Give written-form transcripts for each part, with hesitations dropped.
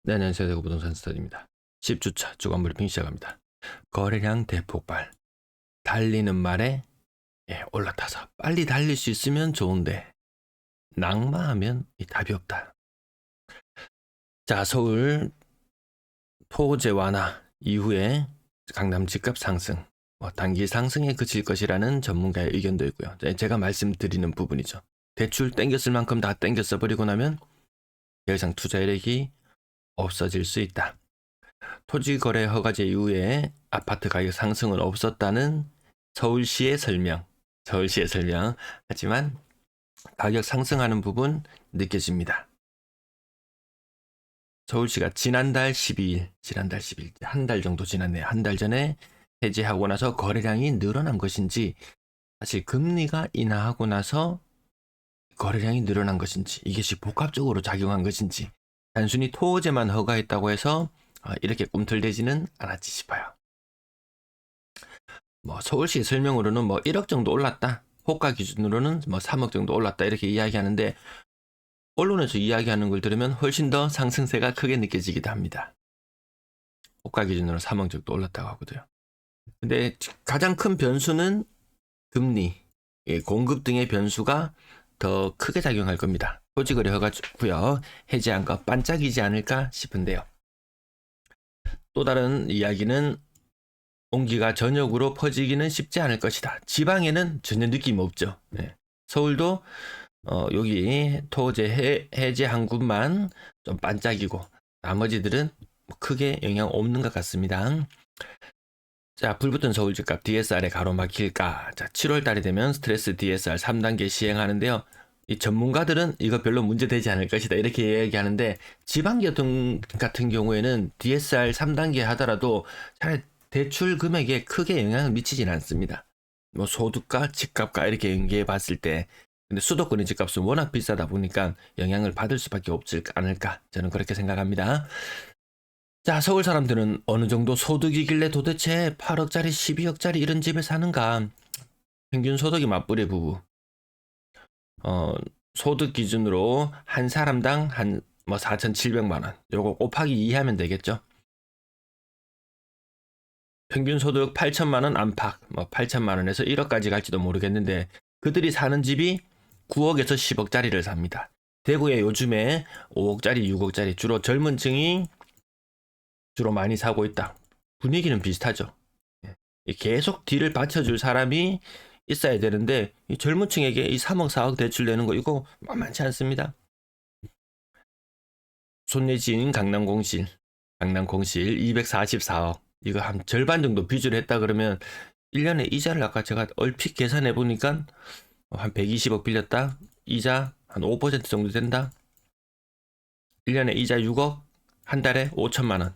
네, 안녕하세요. 대구 부동산 스터디입니다. 10주차 주간 브리핑 시작합니다. 거래량 대폭발. 달리는 말에 올라타서 빨리 달릴 수 있으면 좋은데 낙마하면 답이 없다. 자, 서울 토제 완화 이후에 강남 집값 상승, 단기 상승에 그칠 것이라는 전문가의 의견도 있고요. 제가 말씀드리는 부분이죠. 대출 땡겼을 만큼 다 땡겼어 버리고 나면 더 이상 투자 이력이 없어질 수 있다. 토지거래 허가제 이후에 아파트 가격 상승은 없었다는 서울시의 설명. 하지만 가격 상승하는 부분 느껴집니다. 서울시가 지난달 12일, 한 달 정도 지났네요. 한 달 전에 해제하고 나서 거래량이 늘어난 것인지, 사실 금리가 인하하고 나서 거래량이 늘어난 것인지, 이것이 복합적으로 작용한 것인지, 단순히 토지만 허가했다고 해서 이렇게 꿈틀대지는 않았지 싶어요. 서울시 설명으로는 1억 정도 올랐다. 호가 기준으로는 3억 정도 올랐다. 이렇게 이야기하는데 언론에서 이야기하는 걸 들으면 훨씬 더 상승세가 크게 느껴지기도 합니다. 호가 기준으로 3억 정도 올랐다고 하거든요. 근데 가장 큰 변수는 금리, 공급 등의 변수가 더 크게 작용할 겁니다. 토지거래 허가고요. 해제한 거 반짝이지 않을까 싶은데요. 또 다른 이야기는 공기가 전역으로 퍼지기는 쉽지 않을 것이다. 지방에는 전혀 느낌 없죠. 서울도 여기 토제 해제한 곳만 좀 반짝이고 나머지들은 크게 영향 없는 것 같습니다. 자, 불붙은 서울 집값 DSR에 가로막힐까? 자, 7월 달이 되면 스트레스 DSR 3단계 시행하는데요. 이 전문가들은 이거 별로 문제되지 않을 것이다 이렇게 얘기하는데 지방기업 같은 경우에는 DSR 3단계 하더라도 잘 대출 금액에 크게 영향을 미치진 않습니다. 소득과 집값과 이렇게 연계해 봤을 때 근데 수도권의 집값은 워낙 비싸다 보니까 영향을 받을 수밖에 없지 않을까 저는 그렇게 생각합니다. 자, 서울 사람들은 어느 정도 소득이길래 도대체 8억짜리 12억짜리 이런 집에 사는가? 평균 소득이 맞벌이 부부 소득 기준으로 한 사람당 한 4,700만 원 요거 곱하기 2 하면 되겠죠. 평균 소득 8천만 원 안팎 8천만 원에서 1억까지 갈지도 모르겠는데 그들이 사는 집이 9억에서 10억짜리를 삽니다. 대구에 요즘에 5억짜리 6억짜리 주로 젊은 층이 주로 많이 사고 있다. 분위기는 비슷하죠. 계속 뒤를 받쳐줄 사람이 있어야 되는데 이 젊은 층에게 이 3억 4억 대출 내는 거 이거 만만치 않습니다. 손예진 강남공실 244억 이거 한 절반 정도 빚을 했다 그러면 1년에 이자를 아까 제가 얼핏 계산해 보니까 한 120억 빌렸다 이자 한 5% 정도 된다 1년에 이자 6억 한 달에 5천만 원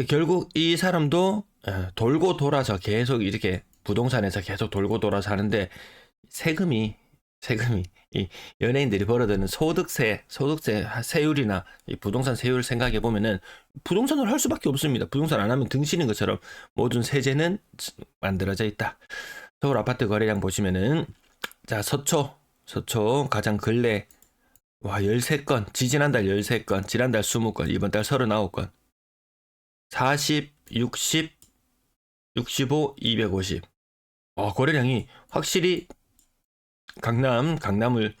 결국 이 사람도 돌고 돌아서 계속 이렇게 부동산에서 계속 돌고 돌아서 하는데 세금이 이 연예인들이 벌어드는 소득세 세율이나 이 부동산 세율 생각해 보면은 부동산을 할 수밖에 없습니다. 부동산 안 하면 등신인 것처럼 모든 세제는 만들어져 있다. 서울 아파트 거래량 보시면은 자 서초 가장 근래 와 13건 지지난달 13건 지난달 20건 이번 달 39건 40, 60, 65, 250 거래량이 확실히 강남을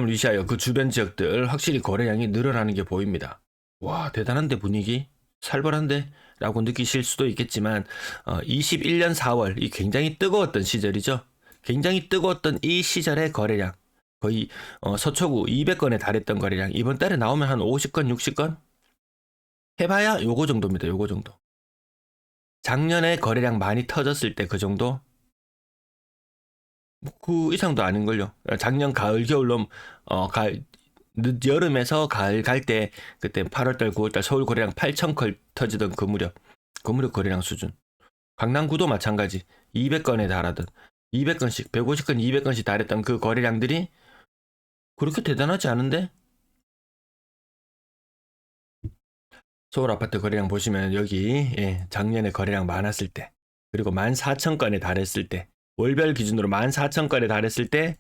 위시하여 그 주변 지역들 확실히 거래량이 늘어나는 게 보입니다. 와 대단한데 분위기 살벌한데 라고 느끼실 수도 있겠지만 21년 4월 이 굉장히 뜨거웠던 시절이죠. 굉장히 뜨거웠던 이 시절의 거래량 거의 서초구 200건에 달했던 거래량 이번 달에 나오면 한 50건 60건 해봐야 요거 정도입니다. 요거 정도 작년에 거래량 많이 터졌을 때 그 정도 그 이상도 아닌걸요. 작년 가을 겨울로 가을 늦 여름에서 가을 갈 때 그때 8월달 9월달 서울 거래량 8,000건 터지던 그 무렵 거래량 수준. 강남구도 마찬가지 200건에 달하던 200건씩 150건 200건씩 달했던 그 거래량들이 그렇게 대단하지 않은데 서울 아파트 거래량 보시면 여기 작년에 거래량 많았을 때 그리고 14,000건에 달했을 때 월별 기준으로 14,000건에 달했을 때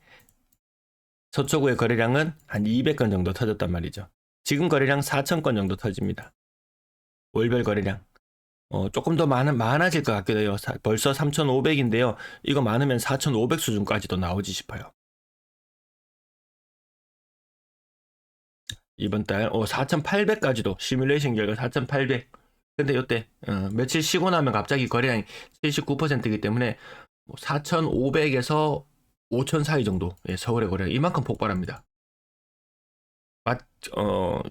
서초구의 거래량은 한 200건 정도 터졌단 말이죠. 지금 거래량 4,000건 정도 터집니다. 월별 거래량. 조금 더 많아질 것 같기도 해요. 벌써 3,500인데요. 이거 많으면 4,500 수준까지도 나오지 싶어요. 이번 달 4,800까지도 시뮬레이션 결과 4,800. 근데 이때 며칠 쉬고 나면 갑자기 거래량이 79%이기 때문에 4,500에서 5,000 사이 정도 서울의 거래량 이만큼 폭발합니다.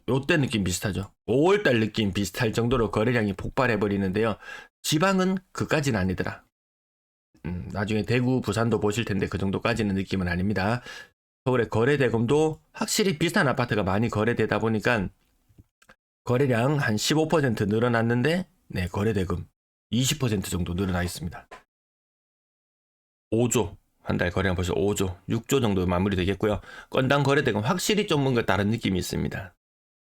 요때 느낌 비슷하죠. 5월달 느낌 비슷할 정도로 거래량이 폭발해 버리는데요. 지방은 그까지는 아니더라. 나중에 대구, 부산도 보실 텐데 그 정도까지는 느낌은 아닙니다. 서울의 거래 대금도 확실히 비슷한 아파트가 많이 거래되다 보니까 거래량 한 15% 늘어났는데 네, 거래 대금 20% 정도 늘어나 있습니다. 5조 한 달 거래량 벌써 5조, 6조 정도 마무리되겠고요. 건당 거래 대금 확실히 좀 뭔가 다른 느낌이 있습니다.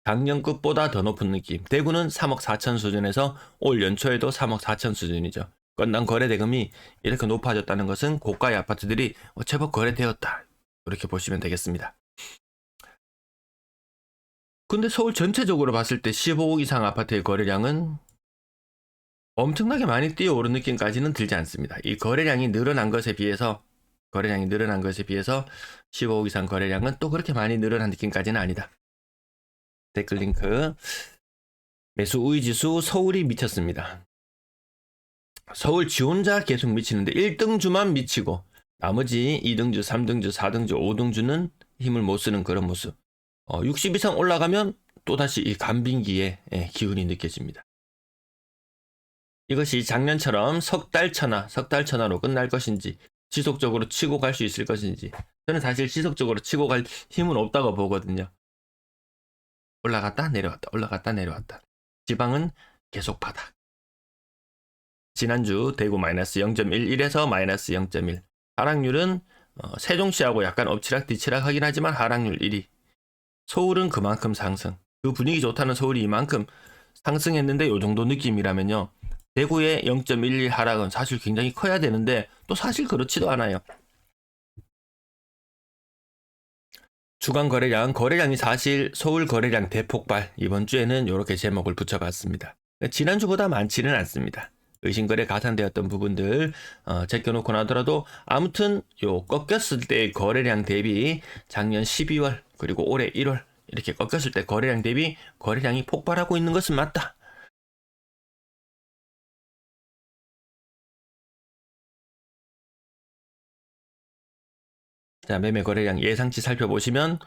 작년 끝보다 더 높은 느낌. 대구는 3억 4천 수준에서 올 연초에도 3억 4천 수준이죠. 건당 거래 대금이 이렇게 높아졌다는 것은 고가의 아파트들이 제법 거래되었다. 이렇게 보시면 되겠습니다. 근데 서울 전체적으로 봤을 때 15억 이상 아파트의 거래량은 엄청나게 많이 뛰어오른 느낌까지는 들지 않습니다. 이 거래량이 늘어난 것에 비해서 15억 이상 거래량은 또 그렇게 많이 늘어난 느낌까지는 아니다. 댓글 링크. 매수 우위 지수 서울이 미쳤습니다. 서울 지 혼자 계속 미치는데 1등주만 미치고 나머지 2등주, 3등주, 4등주, 5등주는 힘을 못 쓰는 그런 모습. 60 이상 올라가면 또다시 이 간빙기의 기운이 느껴집니다. 이것이 작년처럼 석 달 천하로 끝날 것인지 지속적으로 치고 갈 수 있을 것인지 저는 사실 지속적으로 치고 갈 힘은 없다고 보거든요. 올라갔다 내려왔다. 지방은 계속 바닥. 지난주 대구 마이너스 0.11에서 마이너스 0.1. 하락률은 세종시하고 약간 엎치락뒤치락 하긴 하지만 하락률 1위. 서울은 그만큼 상승. 그 분위기 좋다는 서울이 이만큼 상승했는데 요 정도 느낌이라면요. 대구의 0.11 하락은 사실 굉장히 커야 되는데 또 사실 그렇지도 않아요. 주간 거래량이 사실 서울 거래량 대폭발. 이번 주에는 이렇게 제목을 붙여봤습니다. 지난주보다 많지는 않습니다. 의심거래 가산되었던 부분들 제껴놓고 나더라도 아무튼 요 꺾였을 때 거래량 대비 작년 12월 그리고 올해 1월 이렇게 꺾였을 때 거래량 대비 거래량이 폭발하고 있는 것은 맞다. 자, 매매 거래량 예상치 살펴보시면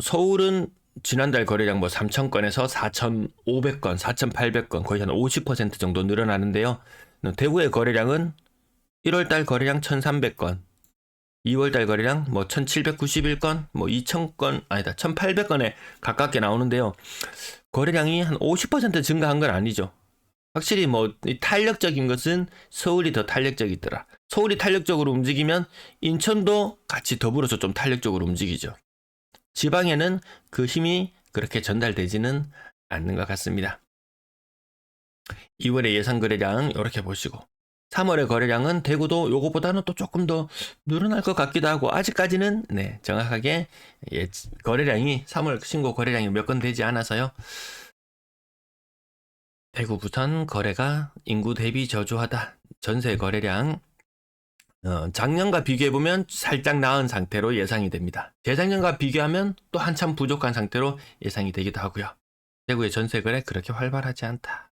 서울은 지난달 거래량 3,000건에서 4,500건, 4,800건 거의 한 50% 정도 늘어나는데요. 대구의 거래량은 1월달 거래량 1,300건, 2월달 거래량 1,791건, 2,000건 아니다 1,800건에 가깝게 나오는데요. 거래량이 한 50% 증가한 건 아니죠. 확실히 탄력적인 것은 서울이 더 탄력적이더라. 서울이 탄력적으로 움직이면 인천도 같이 더불어서 좀 탄력적으로 움직이죠. 지방에는 그 힘이 그렇게 전달되지는 않는 것 같습니다. 2월의 예상 거래량 이렇게 보시고 3월의 거래량은 대구도 요거보다는 또 조금 더 늘어날 것 같기도 하고 아직까지는 정확하게 거래량이 3월 신고 거래량이 몇 건 되지 않아서요. 대구 부산 거래가 인구 대비 저조하다. 전세 거래량 작년과 비교해보면 살짝 나은 상태로 예상이 됩니다. 재작년과 비교하면 또 한참 부족한 상태로 예상이 되기도 하고요. 대구의 전세 거래 그렇게 활발하지 않다.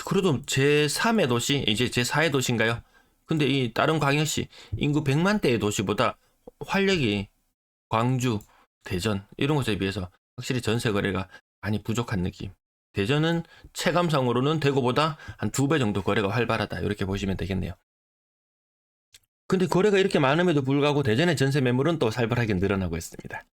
그래도 제3의 도시, 이제 제4의 도시인가요? 근데 이 다른 광역시, 인구 100만대의 도시보다 활력이 광주, 대전 이런 곳에 비해서 확실히 전세 거래가 많이 부족한 느낌. 대전은 체감상으로는 대구보다 한 2배 정도 거래가 활발하다 이렇게 보시면 되겠네요. 근데 거래가 이렇게 많음에도 불구하고 대전의 전세 매물은 또 살벌하게 늘어나고 있습니다.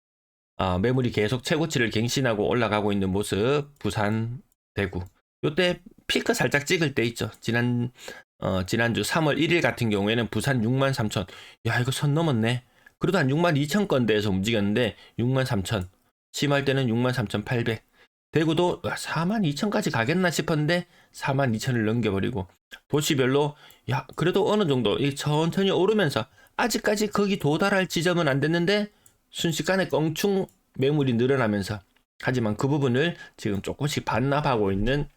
매물이 계속 최고치를 갱신하고 올라가고 있는 모습. 부산, 대구 요때 피크 살짝 찍을 때 있죠. 지난주 3월 1일 같은 경우에는 부산 63,000. 야 이거 선 넘었네. 그래도 한 62,000건대에서 움직였는데 63,000. 심할 때는 63,800. 대구도 42,000까지 가겠나 싶었는데 42,000을 넘겨버리고 도시별로 야 그래도 어느 정도 천천히 오르면서 아직까지 거기 도달할 지점은 안 됐는데 순식간에 껑충 매물이 늘어나면서 하지만 그 부분을 지금 조금씩 반납하고 있는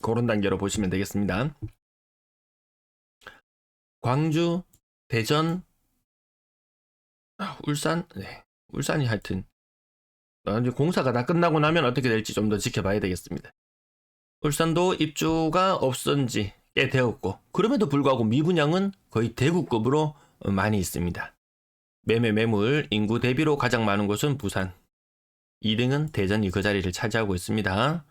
그런 단계로 보시면 되겠습니다. 광주, 대전, 울산, 네, 울산이 하여튼 이제 공사가 다 끝나고 나면 어떻게 될지 좀 더 지켜봐야 되겠습니다. 울산도 입주가 없은 지 꽤 되었고 그럼에도 불구하고 미분양은 거의 대구급으로 많이 있습니다. 매물 인구 대비로 가장 많은 곳은 부산, 2등은 대전이 그 자리를 차지하고 있습니다.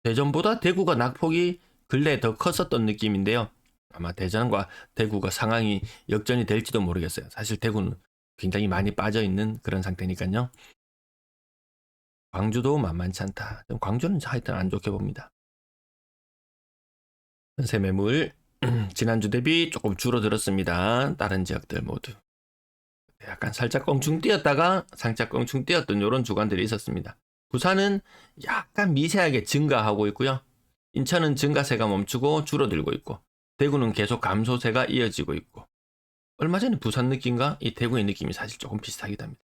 대전보다 대구가 낙폭이 근래에 더 컸었던 느낌인데요. 아마 대전과 대구가 상황이 역전이 될지도 모르겠어요. 사실 대구는 굉장히 많이 빠져있는 그런 상태니까요. 광주도 만만치 않다. 광주는 하여튼 안 좋게 봅니다. 전세 매물 지난주 대비 조금 줄어들었습니다. 다른 지역들 모두. 약간 살짝 껑충 뛰었다가 살짝 껑충 뛰었던 이런 주간들이 있었습니다. 부산은 약간 미세하게 증가하고 있고요. 인천은 증가세가 멈추고 줄어들고 있고 대구는 계속 감소세가 이어지고 있고 얼마 전에 부산 느낌과 이 대구의 느낌이 사실 조금 비슷하기도 합니다.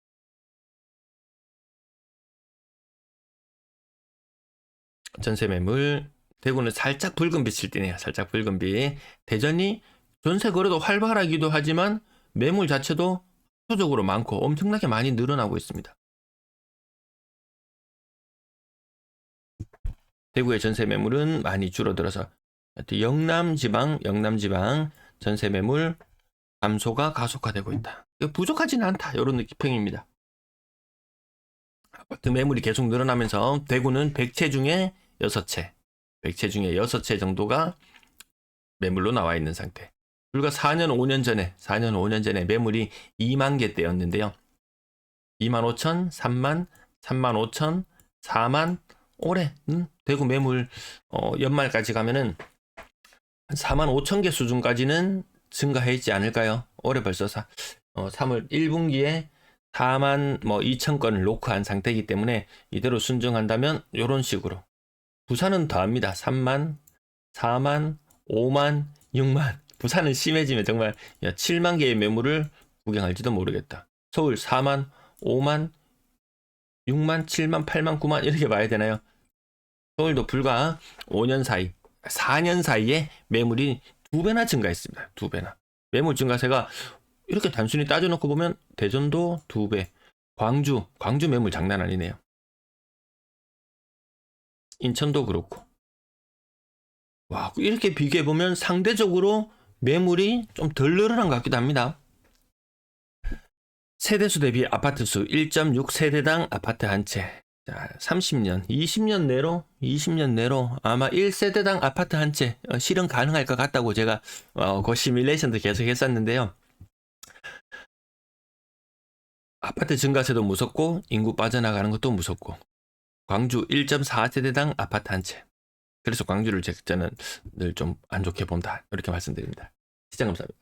전세 매물 대구는 살짝 붉은 빛을 띠네요. 살짝 붉은 빛. 대전이 전세 거래도 활발하기도 하지만 매물 자체도 압도적으로 많고 엄청나게 많이 늘어나고 있습니다. 대구의 전세 매물은 많이 줄어들어서 영남 지방 전세 매물 감소가 가속화되고 있다. 부족하지는 않다. 이런 느낌입니다. 아파트 매물이 계속 늘어나면서 대구는 100채 중에 6채, 100채 중에 6채 정도가 매물로 나와 있는 상태. 불과 4년 5년 전에 매물이 2만 개대였는데요. 2만 5천, 3만, 3만 5천, 4만, 올해 대구 매물 연말까지 가면은 한 4만 5천 개 수준까지는 증가해 있지 않을까요? 올해 벌써 3월 1분기에 4만 2천 건을 로크한 상태이기 때문에 이대로 순정한다면 이런 식으로 부산은 더합니다. 3만, 4만, 5만, 6만 부산은 심해지면 정말 7만 개의 매물을 구경할지도 모르겠다. 서울 4만, 5만, 6만, 7만, 8만, 9만 이렇게 봐야 되나요? 서울도 불과 5년 사이, 4년 사이에 매물이 2배나 증가했습니다. 2배나. 매물 증가세가 이렇게 단순히 따져놓고 보면 대전도 2배, 광주 매물 장난 아니네요. 인천도 그렇고. 와, 이렇게 비교해보면 상대적으로 매물이 좀 덜 늘어난 것 같기도 합니다. 세대수 대비 아파트 수 1.6 세대당 아파트 한 채. 자, 30년, 20년 내로 아마 1세대당 아파트 한 채 실현 가능할 것 같다고 제가 그 시뮬레이션도 계속 했었는데요. 아파트 증가세도 무섭고 인구 빠져나가는 것도 무섭고 광주 1.4세대당 아파트 한 채. 그래서 광주를 저는 늘 좀 안 좋게 본다 이렇게 말씀드립니다. 시청 감사합니다.